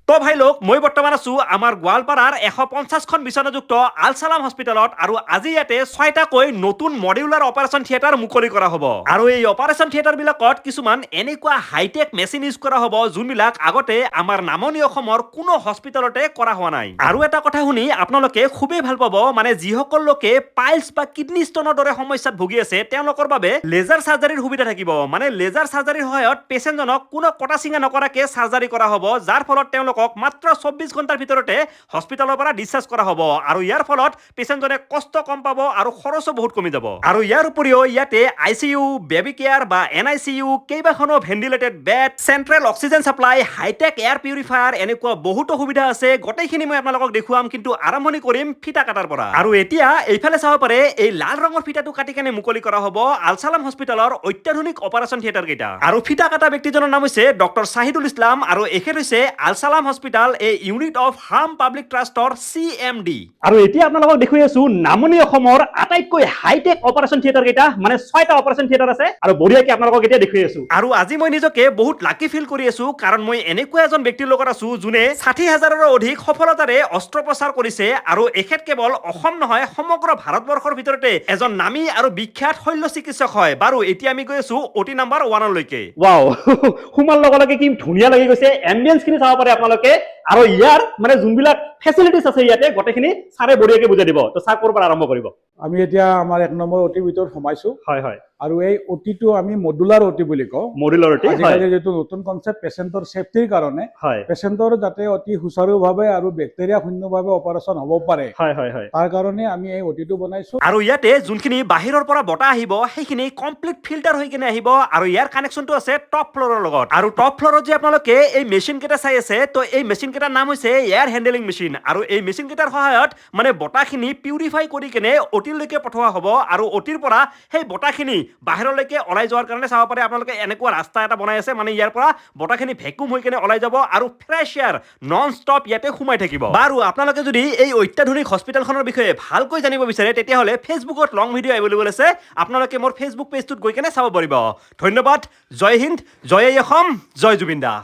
তো ভাই লোক মই বৰ্তমান আছো আমাৰ গোৱালপাৰাৰ 150খন বিচনাযুক্ত আল সালাম হস্পিটেলত আৰু আজি ইয়াতে 6টাকৈ নতুন মডিউলাৰ অপাৰেশ্যন থিয়েটাৰ মুকলি কৰা হ'ব আৰু এই অপাৰেশ্যন থিয়েটাৰ বিলাকত কিছুমান এনেকুৱা হাইটেক মেচিন ইউজ কৰা হ'ব যোনবিলাক আগতে আমাৰ নামনি অসমৰ কোনো হস্পিটেলতে কৰা হোৱা নাই আৰু এটা কথা শুনি আপোনালোকে খুবেই ভাল পাব মানে যিসকল লোকে পাইলছ বা কিডনী ষ্টনৰ দৰে সমস্যাত ভুগি আছে তেওঁলোকৰ বাবে লেজাৰ সাৰ্জাৰীৰ সুবিধা থাকিব মানে লেজাৰ সাৰ্জাৰীৰ সহায়ত পেচেণ্টজনক কোনো কটা চিঙা নকৰাকে সাৰ্জাৰী কৰা হ'ব যাৰ ফলত তেওঁলোকক মাত্ৰ 24 ঘণ্টাৰ ভিতৰতে হস্পিটেলৰ পৰা ডিসচাৰ্জ কৰা হ'ব আৰু ইয়াৰ ফলত পেচেণ্টজনে কষ্ট কম পাব আৰু খৰচো বহুত কমি যাব আৰু ইয়াৰ উপৰিও ইয়াতে আইসিইউ বেবি কেয়াৰ বা এনআইসিইউ কেইবাখনো ventilated bed central oxygen supply hitech air purifier এনেকুৱা বহুতো সুবিধা আছে গোটেইখিনি মই আপোনালোকক দেখুৱাম কিন্তু আৰম্ভণি কৰিম ফিটা কাটাৰ পৰা আৰু এতিয়া এইফালে চাব পাৰে এই লাল ৰঙৰ ফিটাটো কাটি কেনে মুকলি কৰা হ'ব আল সালাম হস্পিটেলৰ অত্যাধুনিক অপাৰেশ্যন থিয়েটাৰ কেইটা আৰু ফিটা কাটা ব্যক্তিজনৰ নাম হৈছে ডক্টৰ শাহিদুল ইছলাম আৰু এখেত হৈছে আল সালাম হস্পিটেল এ ইউনিট অফ হাম পাব্লিক ট্ৰাষ্টৰ CMD আৰু এতিয়া আপোনালোকক দেখুৱাই আছো নামনি অসমৰ আটাইতকৈ হাইটেক অপাৰেশ্যন থিয়েটাৰ কেইটা মানে 6টা অপাৰেশ্যন থিয়েটাৰ আছে আৰু বঢ়িয়াকৈ আপোনালোকক এতিয়া দেখুৱাই আছো আৰু আজি মই নিজকে বহুত লাকি ফিল কৰি আছো কাৰণ মই এনেকুৱা এজন ব্যক্তিৰ লগত আছো যোনে 60,000ৰো অধিক সফলতাৰে অস্ত্ৰোপচাৰ কৰিছে আৰু এখেত কেৱল অসম নহয় সমগ্ৰ ভাৰতবৰ্ষৰ ভিতৰতে এজন নামী আৰু বিখ্যাত শল্য চিকিৎসক হয় বাৰু এতিয়া আমি গৈ আছো অটি নাম্বাৰ 1 লৈকে ওয়াও সুমাৰ লগে লগে কি ধুনীয়া লাগি গৈছে এম্বিয়েন্স খিনি চাব পাৰে আপোনালোকে আৰু ইয়াৰ মানে যোনবিলাক ফেসিলিটিজ আছে ইয়াতে গোটেইখিনি সাৰে বঢ়িয়াকে বুজাই দিব তো সাৰ কোৰ পৰা আৰম্ভ কৰিব আমি এতিয়া আমাৰ 1 নম্বৰ অটি ভিতৰত সোমাইছো হয় হয় আৰু এই অটিটো আমি মডুলাৰ অটি বুলি কওঁ মডুলাৰ অটি আজিকালি যেটো নতুন কনসেপ্ট পেশেন্টৰ সেফটিৰ কাৰণে পেশেন্টৰ যাতে অতি সুচাৰুভাৱে আৰু ব্যাকটেৰিয়া শূন্যভাৱে অপাৰেশ্যন হ'ব পাৰে হয় হয় হয় তাৰ কাৰণে আমি এই অটিটো বনাইছো আৰু ইয়াতে যোনখিনি বাহিৰৰ পৰা বতাহ আহিব সেইখিনি কমপ্লিট ফিল্টাৰ হৈ কিনে আহিব আৰু ইয়াৰ কানেকশনটো আছে টপ ফ্লোৰৰ লগত আৰু টপ ফ্লোৰত যে আপোনালোকে এই মেচিন কেইটা চাই আছে তো এই মেচিন কেইটাৰ নাম হৈছে এয়াৰ হ্যান্ডলিং মেচিন আৰু এই মেচিন কেইটাৰ সহায়ত মানে বতাহখিনি পিউৰিফাই কৰি কিনে অটিলৈকে পঠোৱা হ'ব আৰু অটিৰ পৰা সেই বতাহখিনি বাহিৰলৈকে ওলাই যোৱাৰ কাৰণে চাব পাৰে আপোনালোকে এনেকুৱা ৰাস্তা এটা বনাই আছে মানে ইয়াৰ পৰা বতাহখিনি ভ্যাকুম হৈ কিনে ওলাই যাব আৰু ফ্ৰেশ এয়াৰ নন ষ্টপ ইয়াতে সোমাই থাকিব বাৰু আপোনালোকে যদি এই অত্যাধুনিক হস্পিটেলখনৰ বিষয়ে ভালকৈ জানিব বিচাৰে তেতিয়াহলে ফেসবুকত লং ভিডিও এভেইলেবল আছে আপোনালোকে মোৰ ফেসবুক পেজটোত গৈ কিনে চাব পাৰিব ধন্যবাদ জয় হিন্দ জয় অসম জয় জুবিন দা